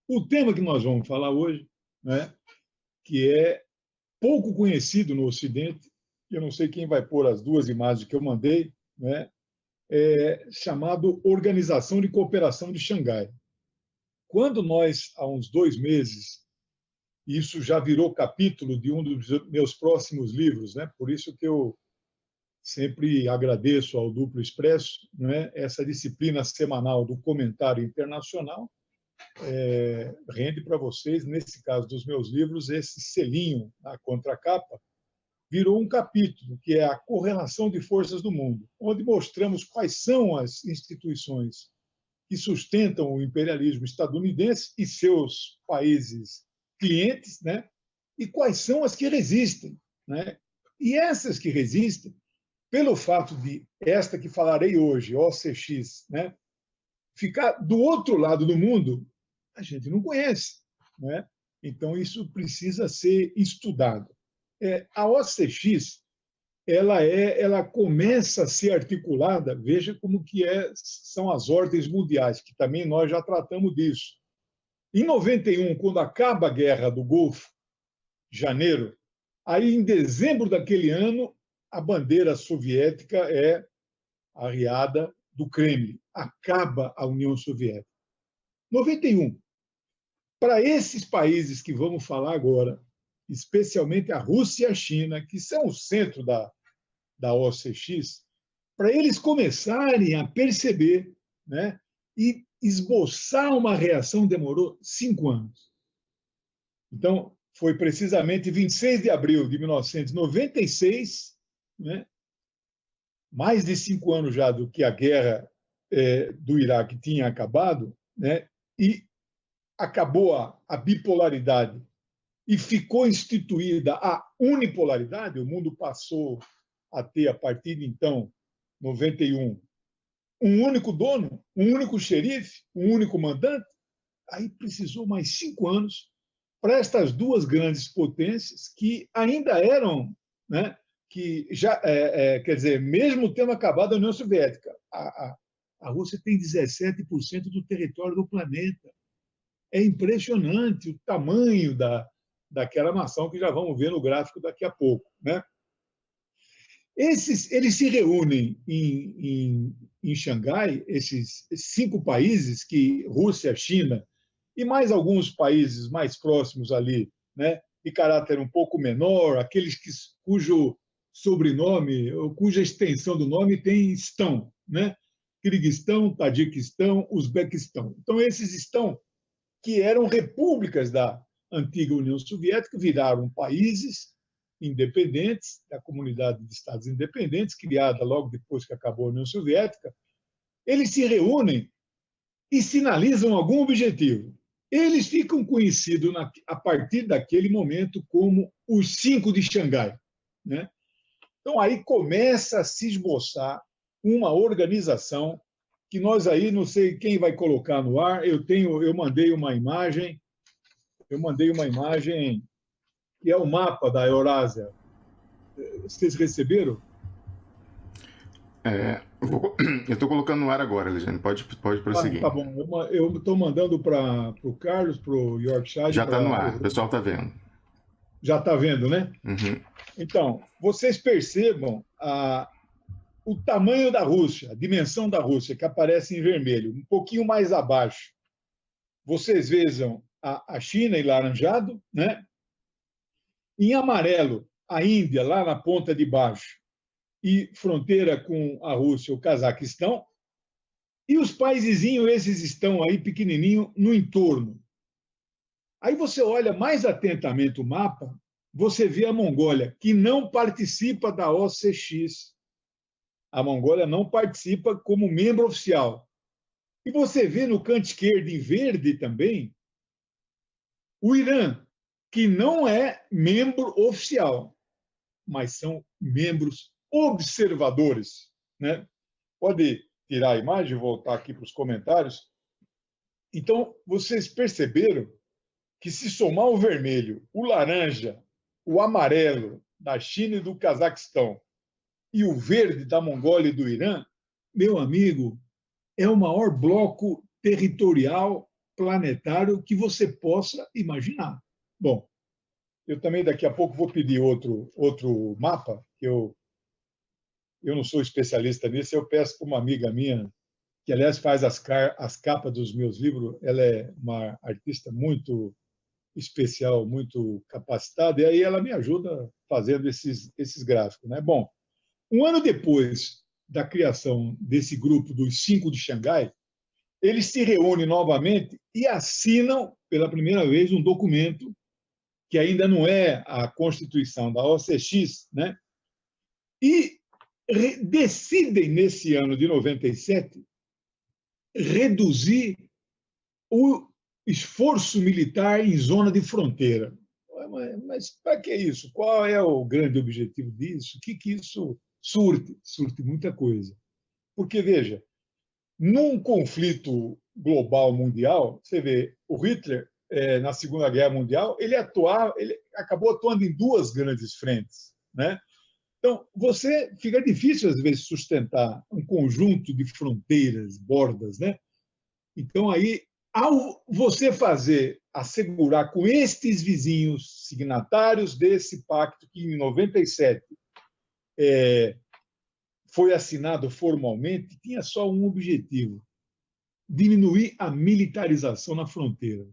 O tema que nós vamos falar hoje, né, que é pouco conhecido no Ocidente, eu não sei quem vai pôr as duas imagens que eu mandei, né, é chamado Organização de Cooperação de Xangai. Quando nós, há uns 2 meses, isso já virou capítulo de um dos meus próximos livros, né, por isso que eu sempre agradeço ao Duplo Expresso, né, essa disciplina semanal do comentário internacional, rende para vocês, nesse caso dos meus livros, esse selinho na contracapa, virou um capítulo, que é a correlação de forças do mundo, onde mostramos quais são as instituições que sustentam o imperialismo estadunidense e seus países clientes, né? E quais são as que resistem, né? E essas que resistem, pelo fato de esta que falarei hoje, OCX, né, ficar do outro lado do mundo, a gente não conhece, né? Então isso precisa ser estudado. A OCX, ela começa a ser articulada, veja como que são as ordens mundiais, que também nós já tratamos disso. Em 91, quando acaba a Guerra do Golfo, janeiro, aí em dezembro daquele ano, a bandeira soviética é arriada do Kremlin, acaba a União Soviética. 91. Para esses países que vamos falar agora, especialmente a Rússia e a China, que são o centro da OCX, para eles começarem a perceber, né, e esboçar uma reação, demorou 5 anos. Então, foi precisamente 26 de abril de 1996, né, mais de 5 anos já do que a guerra do Iraque tinha acabado, né, e acabou a bipolaridade e ficou instituída a unipolaridade, o mundo passou a ter, a partir de então, 91, um único dono, um único xerife, um único mandante, aí precisou mais 5 anos para estas duas grandes potências que ainda eram, né, que já, quer dizer, mesmo tendo acabado a União Soviética, a Rússia tem 17% do território do planeta. É impressionante o tamanho daquela nação, que já vamos ver no gráfico daqui a pouco, né? Eles se reúnem em Xangai, esses 5 países, que Rússia, China e mais alguns países mais próximos ali, né, de caráter um pouco menor, aqueles cujo sobrenome, ou cuja extensão do nome tem estão, né? Kirguistão, Tadiquistão, Uzbequistão. Então, esses estão, que eram repúblicas da antiga União Soviética, viraram países independentes, da Comunidade de Estados Independentes, criada logo depois que acabou a União Soviética. Eles se reúnem e sinalizam algum objetivo. Eles ficam conhecidos, a partir daquele momento, como os 5 de Xangai, né? Então, aí começa a se esboçar uma organização que nós aí, não sei quem vai colocar no ar, eu mandei uma imagem que é o mapa da Eurásia. Vocês receberam? Eu estou colocando no ar agora, Alexandre. Pode prosseguir. Tá bom. Eu estou mandando para o Carlos, para o Yorkshire. Já está no ar, o pessoal está vendo. Já está vendo, né? Uhum. Então, vocês percebam o tamanho da Rússia, a dimensão da Rússia, que aparece em vermelho, um pouquinho mais abaixo. Vocês vejam a China em laranjado, né? Em amarelo, a Índia, lá na ponta de baixo, e fronteira com a Rússia, o Cazaquistão. E os paisezinhos, esses estão aí pequenininho no entorno. Aí você olha mais atentamente o mapa, você vê a Mongólia, que não participa da OCX. A Mongólia não participa como membro oficial. E você vê no canto esquerdo, em verde também, o Irã, que não é membro oficial, mas são membros observadores, né? Pode tirar a imagem e voltar aqui para os comentários. Então, vocês perceberam que, se somar o vermelho, o laranja, o amarelo da China e do Cazaquistão e o verde da Mongólia e do Irã, meu amigo, é o maior bloco territorial planetário que você possa imaginar. Bom, eu também daqui a pouco vou pedir outro mapa, que eu não sou especialista nisso, eu peço para uma amiga minha, que, aliás, faz as capas dos meus livros. Ela é uma artista muito especial, muito capacitada, e aí ela me ajuda fazendo esses gráficos. Né? Bom, um ano depois da criação desse grupo dos 5 de Xangai, eles se reúnem novamente e assinam, pela primeira vez, um documento que ainda não é a Constituição da OCX, né? E decidem, nesse ano de 97, reduzir o esforço militar em zona de fronteira. Mas para que isso? Qual é o grande objetivo disso? O que isso surte? Surte muita coisa. Porque, veja, num conflito global mundial, você vê, o Hitler, na Segunda Guerra Mundial, ele acabou atuando em 2 grandes frentes, né? Então, fica difícil, às vezes, sustentar um conjunto de fronteiras, bordas, né? Então, aí, ao você assegurar com estes vizinhos signatários desse pacto, que em 97 foi assinado formalmente, tinha só um objetivo: diminuir a militarização na fronteira.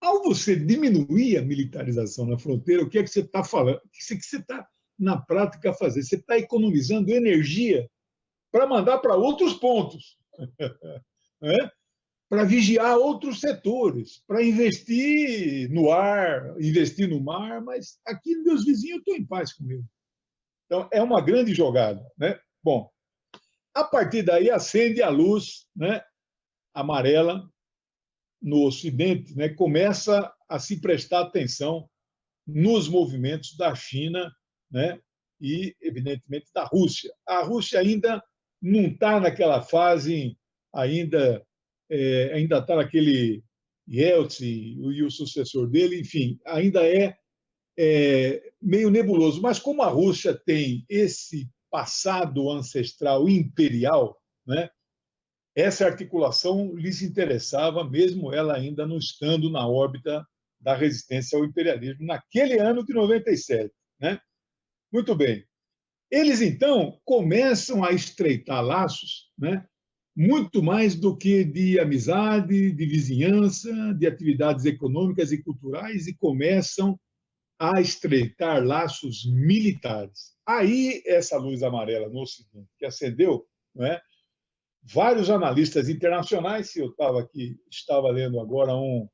Ao você diminuir a militarização na fronteira, o que é que você está falando? O que você está, na prática, fazendo? Você está economizando energia para mandar para outros pontos, né? Para vigiar outros setores, para investir no ar, investir no mar, mas aqui meus vizinhos estão em paz comigo. Então, é uma grande jogada, né? Bom, a partir daí acende a luz, né, amarela no Ocidente, né? Começa a se prestar atenção nos movimentos da China, né? E, evidentemente, da Rússia. A Rússia ainda não está naquela fase, ainda está naquele Yeltsin e o sucessor dele, enfim, ainda meio nebuloso. Mas como a Rússia tem esse passado ancestral imperial, né, essa articulação lhes interessava, mesmo ela ainda não estando na órbita da resistência ao imperialismo, naquele ano de 97. Né? Muito bem. Eles, então, começam a estreitar laços, né, muito mais do que de amizade, de vizinhança, de atividades econômicas e culturais, e começam a estreitar laços militares. Aí, essa luz amarela no Ocidente, que acendeu, né, vários analistas internacionais, eu estava lendo agora um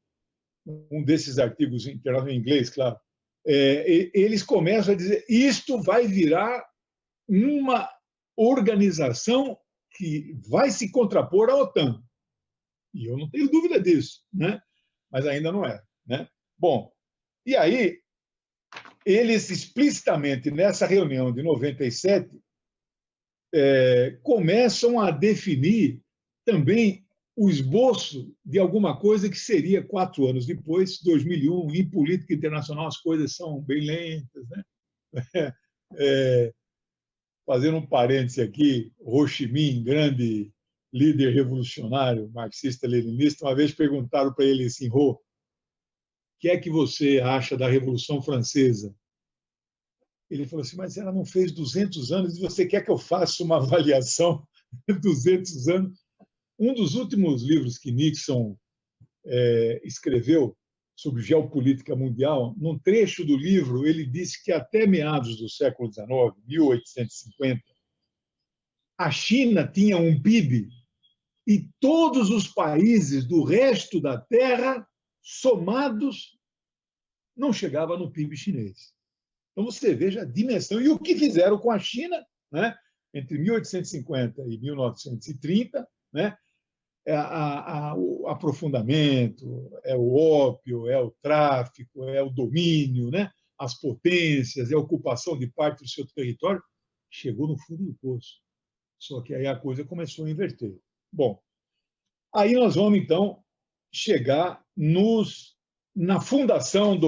desses artigos em inglês, claro, eles começam a dizer: isto vai virar uma organização que vai se contrapor à OTAN. E eu não tenho dúvida disso, né? Mas ainda não é. Né? Bom, e aí, eles explicitamente, nessa reunião de 97, começam a definir também o esboço de alguma coisa que seria 4 anos depois, 2001. Em política internacional as coisas são bem lentas. Né? Fazendo um parêntese aqui, Ho Chi Minh, grande líder revolucionário, marxista-leninista, uma vez perguntaram para ele assim: Ho, o que é que você acha da Revolução Francesa? Ele falou assim: mas ela não fez 200 anos e você quer que eu faça uma avaliação de 200 anos? Um dos últimos livros que Nixon escreveu sobre geopolítica mundial, num trecho do livro, ele disse que até meados do século XIX, 1850, a China tinha um PIB e todos os países do resto da Terra, somados, não chegavam no PIB chinês. Então, você veja a dimensão. E o que fizeram com a China, né, entre 1850 e 1930, né, o aprofundamento, o ópio, o tráfico, o domínio, né, as potências, a ocupação de parte do seu território, chegou no fundo do poço. Só que aí a coisa começou a inverter. Bom, aí nós vamos, então, chegar na fundação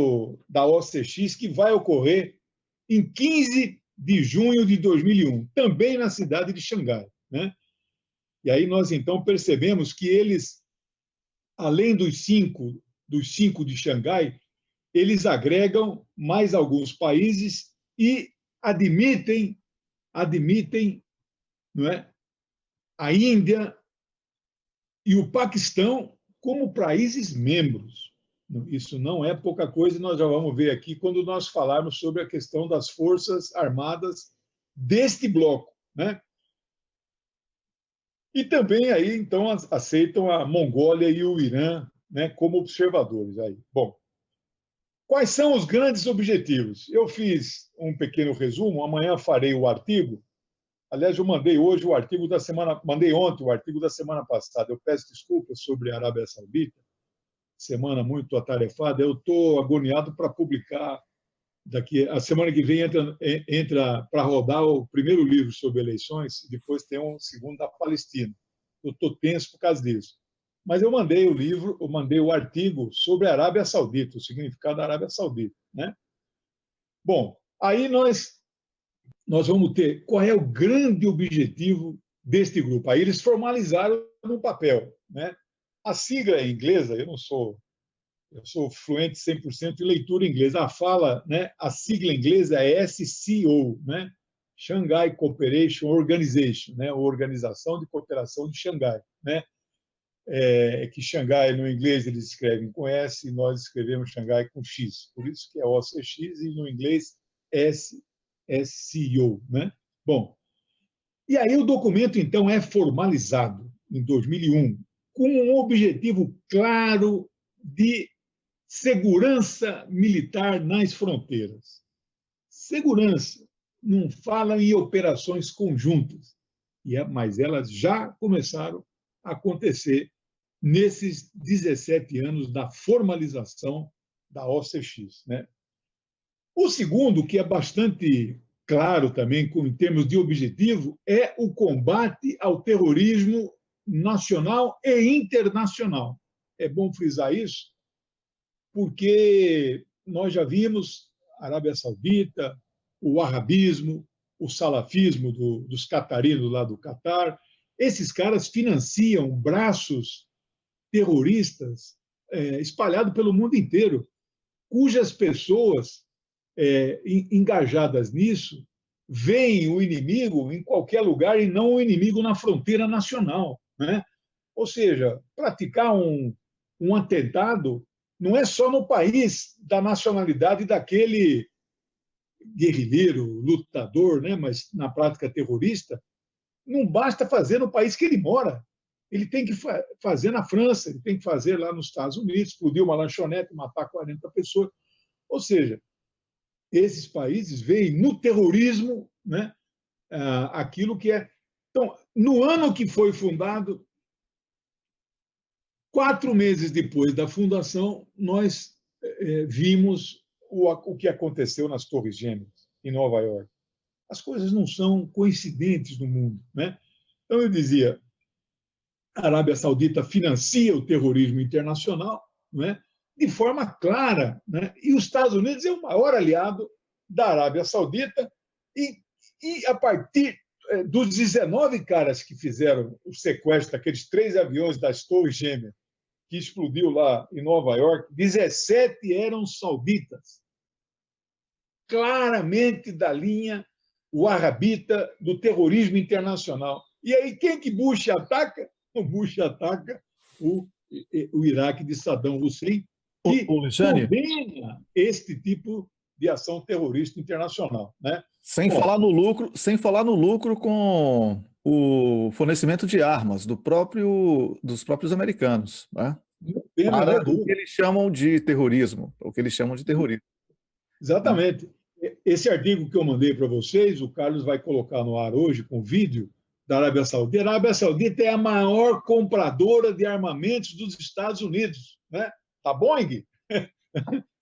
da OCX, que vai ocorrer em 15 de junho de 2001, também na cidade de Xangai. Né? E aí nós, então, percebemos que eles além dos cinco de Xangai, eles agregam mais alguns países e admitem, não é, a Índia e o Paquistão como países membros. Isso não é pouca coisa, nós já vamos ver aqui quando nós falarmos sobre a questão das forças armadas deste bloco, né? E também aí, então, aceitam a Mongólia e o Irã, né, como observadores. Aí. Bom, quais são os grandes objetivos? Eu fiz um pequeno resumo, amanhã farei o artigo. Aliás, eu mandei hoje o artigo da semana, mandei ontem o artigo da semana passada. Eu peço desculpas sobre a Arábia Saudita, semana muito atarefada. Eu estou agoniado para publicar daqui a semana que vem entra para rodar o primeiro livro sobre eleições, e depois tem um segundo da Palestina. Eu estou tenso por causa disso. Mas eu mandei o livro, eu mandei o artigo sobre a Arábia Saudita, o significado da Arábia Saudita, né? Bom, aí nós vamos ter qual é o grande objetivo deste grupo. Aí eles formalizaram no papel, né? A sigla inglesa, eu sou fluente 100% em leitura inglesa. A fala, né, a sigla inglesa é SCO, né? Shanghai Cooperation Organization, né? Organização de Cooperação de Xangai, né? Que Xangai no inglês eles escrevem com S e nós escrevemos Xangai com X. Por isso que é OCX e no inglês SCO, né? Bom, e aí o documento então é formalizado em 2001 com um objetivo claro de segurança militar nas fronteiras. Segurança não fala em operações conjuntas, mas elas já começaram a acontecer nesses 17 anos da formalização da OCX, né? O segundo, que é bastante claro também em termos de objetivo, é o combate ao terrorismo nacional e internacional. É bom frisar isso, porque nós já vimos a Arábia Saudita, o wahhabismo, o salafismo dos catarinos lá do Catar. Esses caras financiam braços terroristas espalhados pelo mundo inteiro, cujas pessoas engajadas nisso veem o inimigo em qualquer lugar e não o inimigo na fronteira nacional, né? Ou seja, praticar um atentado não é só no país da nacionalidade daquele guerrilheiro, lutador, né? Mas na prática terrorista, não basta fazer no país que ele mora. Ele tem que fazer na França, ele tem que fazer lá nos Estados Unidos, explodir uma lanchonete, matar 40 pessoas. Ou seja, esses países veem no terrorismo, né, aquilo que é... Então, no ano que foi fundado, 4 meses depois da fundação, nós vimos o que aconteceu nas Torres Gêmeas, em Nova York. As coisas não são coincidentes no mundo, né? Então, eu dizia, a Arábia Saudita financia o terrorismo internacional, não é? De forma clara, né? E os Estados Unidos é o maior aliado da Arábia Saudita e a partir dos 19 caras que fizeram o sequestro daqueles 3 aviões das Torres Gêmeas que explodiu lá em Nova York, 17 eram sauditas, claramente da linha wahhabita do terrorismo internacional. E aí quem que Bush ataca? O Bush ataca o Iraque de Saddam Hussein, que condena este tipo de ação terrorista internacional, né? Sem falar no lucro com o fornecimento de armas dos próprios americanos, né? Para o que eles chamam de terrorismo, Exatamente. Esse artigo que eu mandei para vocês, o Carlos vai colocar no ar hoje com vídeo da Arábia Saudita. A Arábia Saudita é a maior compradora de armamentos dos Estados Unidos, né? Da Boeing,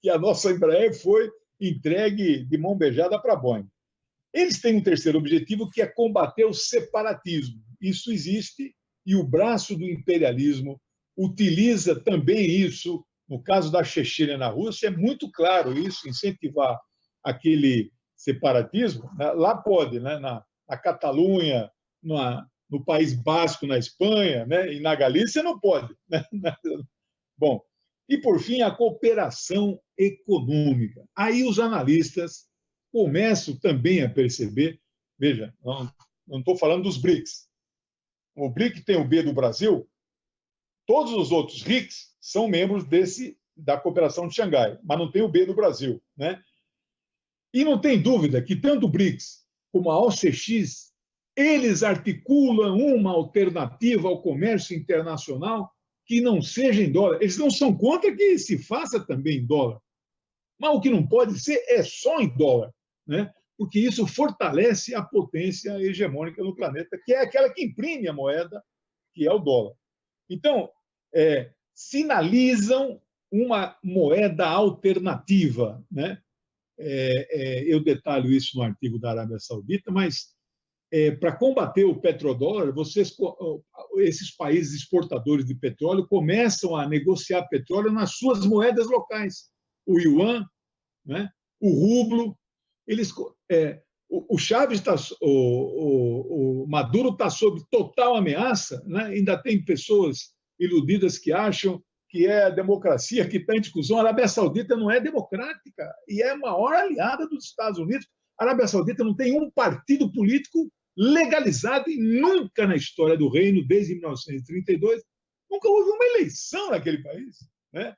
que a nossa Embraer foi entregue de mão beijada para a Boeing. Eles têm um terceiro objetivo, que é combater o separatismo. Isso existe e o braço do imperialismo utiliza também isso. No caso da Chechênia na Rússia, é muito claro isso, incentivar aquele separatismo. Lá pode, né? Na Catalunha, no País Basco, na Espanha, né? E na Galícia não pode, né? Bom, e, por fim, a cooperação econômica. Aí os analistas começam também a perceber, veja, não estou falando dos BRICS. O BRIC tem o B do Brasil, todos os outros RICs são membros da cooperação de Xangai, mas não tem o B do Brasil, né? E não tem dúvida que tanto o BRICS como a OCX, eles articulam uma alternativa ao comércio internacional que não seja em dólar. Eles não são contra que se faça também em dólar, mas o que não pode ser é só em dólar, né? Porque isso fortalece a potência hegemônica no planeta, que é aquela que imprime a moeda, que é o dólar. Então, sinalizam uma moeda alternativa, né? Eu detalho isso no artigo da Arábia Saudita, mas para combater o petrodólar, esses países exportadores de petróleo começam a negociar petróleo nas suas moedas locais. O yuan, né? O rublo. O Chaves o Maduro está sob total ameaça, né? Ainda tem pessoas iludidas que acham que é a democracia que está em discussão. A Arábia Saudita não é democrática e é a maior aliada dos Estados Unidos. A Arábia Saudita não tem um partido político legalizado e nunca na história do reino, desde 1932, nunca houve uma eleição naquele país, né?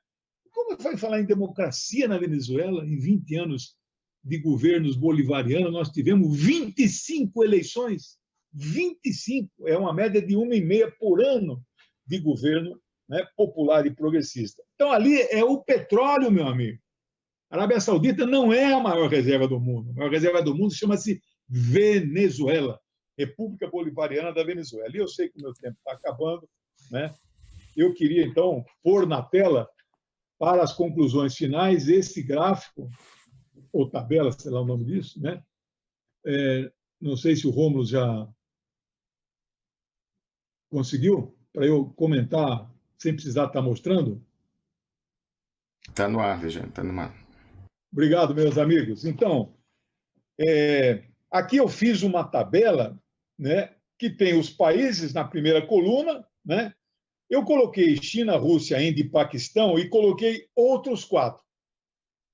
Como vai falar em democracia na Venezuela em 20 anos de governos bolivarianos? Nós tivemos 25 eleições, 25, é uma média de 1,5 por ano de governo, né, popular e progressista. Então, ali é o petróleo, meu amigo. A Arábia Saudita não é a maior reserva do mundo. A maior reserva do mundo chama-se Venezuela, República Bolivariana da Venezuela. E eu sei que o meu tempo está acabando, né? Eu queria, então, pôr na tela, para as conclusões finais, esse gráfico, ou tabela, sei lá o nome disso, né? Não sei se o Rômulo já conseguiu, para eu comentar sem precisar estar mostrando. Está no ar, Regiane, está no ar. Obrigado, meus amigos. Então, aqui eu fiz uma tabela, né, que tem os países na primeira coluna, né? Eu coloquei China, Rússia, Índia e Paquistão e coloquei outros 4.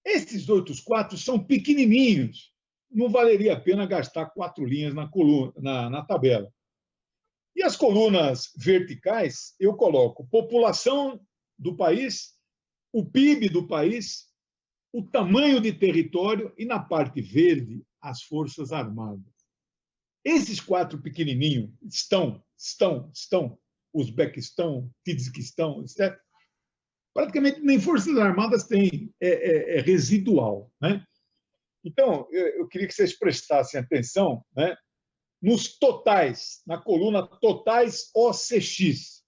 Esses outros 4 são pequenininhos. Não valeria a pena gastar 4 linhas na coluna, na tabela. E as colunas verticais, eu coloco população do país, o PIB do país, o tamanho de território e, na parte verde, as Forças Armadas. Esses 4 pequenininhos estão, Uzbequistão, Tadjiquistão, etc. Praticamente nem Forças Armadas têm, é residual, né? Então, eu queria que vocês prestassem atenção, né, nos totais, na coluna totais OCX.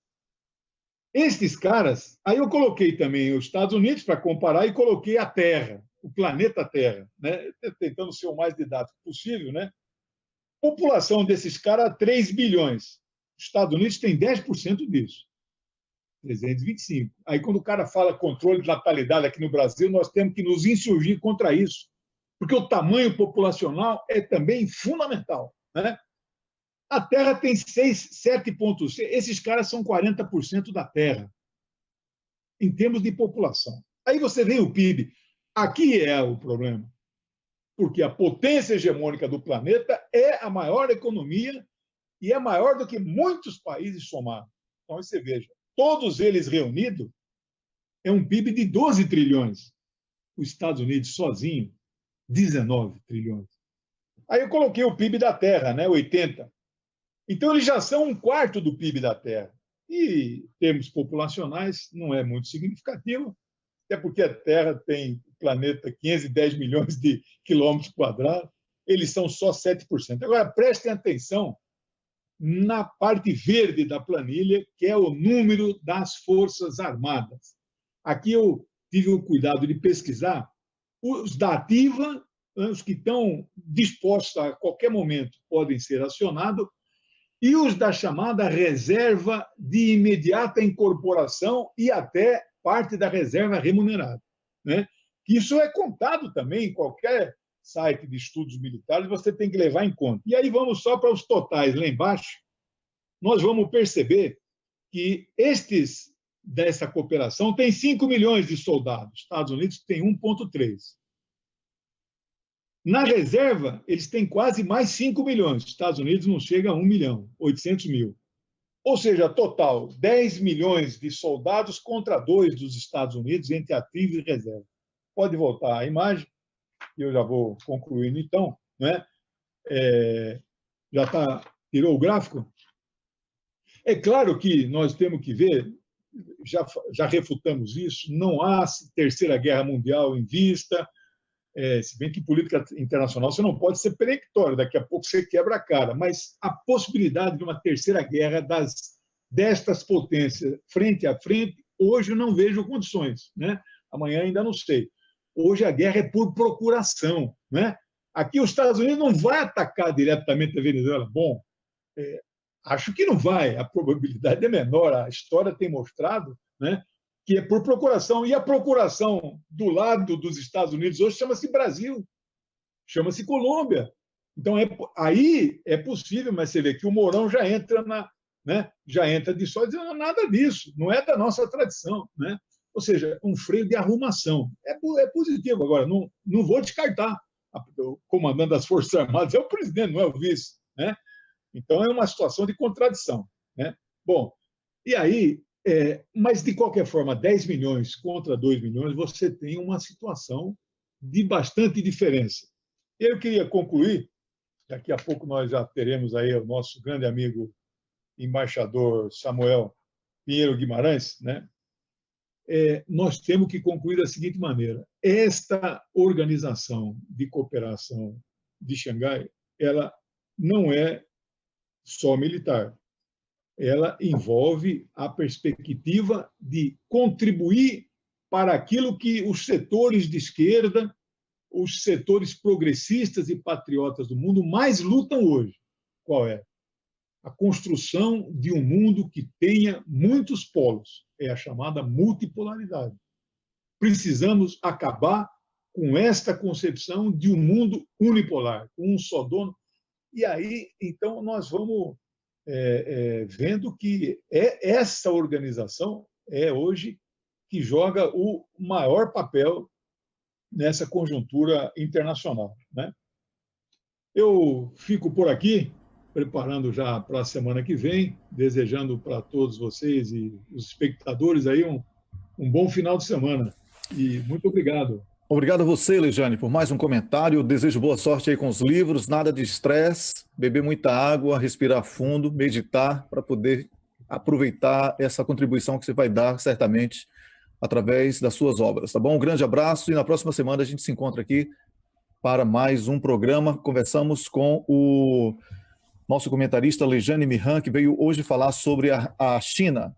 Esses caras, aí eu coloquei também os Estados Unidos para comparar e coloquei a Terra, o planeta Terra, né, tentando ser o mais didático possível, né? População desses caras, 3 bilhões. Os Estados Unidos tem 10% disso. 325. Aí, quando o cara fala controle de natalidade aqui no Brasil, nós temos que nos insurgir contra isso, porque o tamanho populacional é também fundamental, né? A Terra tem 7,6. Esses caras são 40% da Terra, em termos de população. Aí você vê o PIB. Aqui é o problema, porque a potência hegemônica do planeta é a maior economia e é maior do que muitos países somados. Então, você veja, todos eles reunidos, é um PIB de 12 trilhões. Os Estados Unidos, sozinho, 19 trilhões. Aí eu coloquei o PIB da Terra, né, 80. Então, eles já são 1/4 do PIB da Terra. E, em termos populacionais, não é muito significativo, até porque a Terra tem, o planeta, 510 milhões de quilômetros quadrados, eles são só 7%. Agora, prestem atenção na parte verde da planilha, que é o número das Forças Armadas. Aqui eu tive o cuidado de pesquisar os da ativa, os que estão dispostos a qualquer momento podem ser acionados, e os da chamada reserva de imediata incorporação e até parte da reserva remunerada, né? Isso é contado também em qualquer site de estudos militares, você tem que levar em conta. E aí vamos só para os totais lá embaixo, nós vamos perceber que estes dessa cooperação tem 5 milhões de soldados. Estados Unidos tem 1,3. Na reserva, eles têm quase mais 5 milhões. Estados Unidos não chega a 1 milhão, 800 mil. Ou seja, total, 10 milhões de soldados contra 2 dos Estados Unidos entre ativo e reserva. Pode voltar a imagem, eu já vou concluindo então. Né? Já tirou o gráfico? É claro que nós temos que ver, já refutamos isso, não há terceira guerra mundial em vista, se bem que política internacional você não pode ser peremptório, daqui a pouco você quebra a cara, mas a possibilidade de uma terceira guerra destas potências frente a frente, hoje eu não vejo condições. Né? Amanhã ainda não sei. Hoje a guerra é por procuração. Né? Aqui os Estados Unidos não vai atacar diretamente a Venezuela. Bom, acho que não vai, a probabilidade é menor, a história tem mostrado, né, que é por procuração. E a procuração do lado dos Estados Unidos hoje chama-se Brasil, chama-se Colômbia. Então, aí é possível, mas você vê que o Mourão já entra já entra de só dizendo nada disso, não é da nossa tradição. Né? Ou seja, um freio de arrumação. É positivo. Agora, não vou descartar. O comandante das Forças Armadas é o presidente, não é o vice. Né? Então, é uma situação de contradição. Né? Bom, e aí, mas de qualquer forma, 10 milhões contra 2 milhões, você tem uma situação de bastante diferença. Eu queria concluir, daqui a pouco nós já teremos aí o nosso grande amigo embaixador Samuel Pinheiro Guimarães, né? Nós temos que concluir da seguinte maneira: esta organização de cooperação de Xangai, ela não é só militar. Ela envolve a perspectiva de contribuir para aquilo que os setores de esquerda, os setores progressistas e patriotas do mundo mais lutam hoje. Qual é? A construção de um mundo que tenha muitos polos. É a chamada multipolaridade. Precisamos acabar com esta concepção de um mundo unipolar, com um só dono. E aí, então, nós vamos vendo que essa organização é hoje que joga o maior papel nessa conjuntura internacional. Né? Eu fico por aqui, preparando já para a semana que vem, desejando para todos vocês e os espectadores aí um bom final de semana. E muito obrigado. Obrigado a você, Lejane, por mais um comentário. Eu desejo boa sorte aí com os livros, nada de estresse, beber muita água, respirar fundo, meditar, para poder aproveitar essa contribuição que você vai dar, certamente, através das suas obras, tá bom? Um grande abraço e na próxima semana a gente se encontra aqui para mais um programa. Conversamos com o nosso comentarista Lejane Mihan, que veio hoje falar sobre a China.